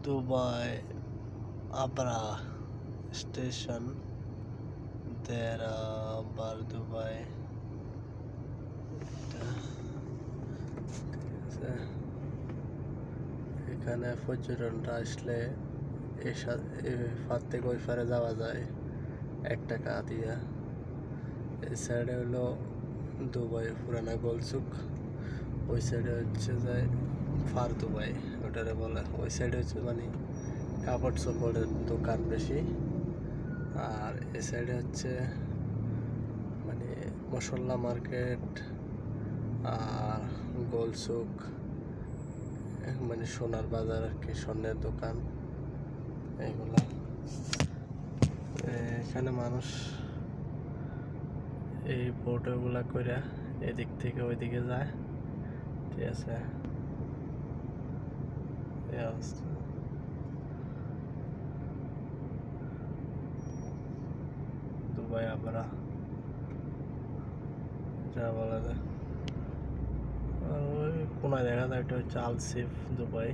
Dubai abra station দেরা বার Dubai. এখানে পর্যটনরা আসলে এই ফার থেকে ওই ফারে যাওয়া যায় 1 টাকা দিয়া। এই সাইডে হলো দুবাই পুরানা গোলচুক, ওই সাইডে হচ্ছে যায় ফার দুবাই ওটারে বলে। ওই সাইডে হচ্ছে মানে কাপড় চোপড়ের দোকান বেশি, আর এই সাইডে হচ্ছে মানে মশলা মার্কেট আর গোলচুক, মানে সোনার বাজার আর কি, স্বর্ণের দোকান এইগুলো। এখানে মানুষ এই বোটগুলা করে এদিক থেকে ওইদিকে যায়, ঠিক আছে। এই অবস্থা দুবাই abra যা বলা যায়। আর ওই কোনায় দেখা যায় একটা হচ্ছে আলসিফ দুবাই।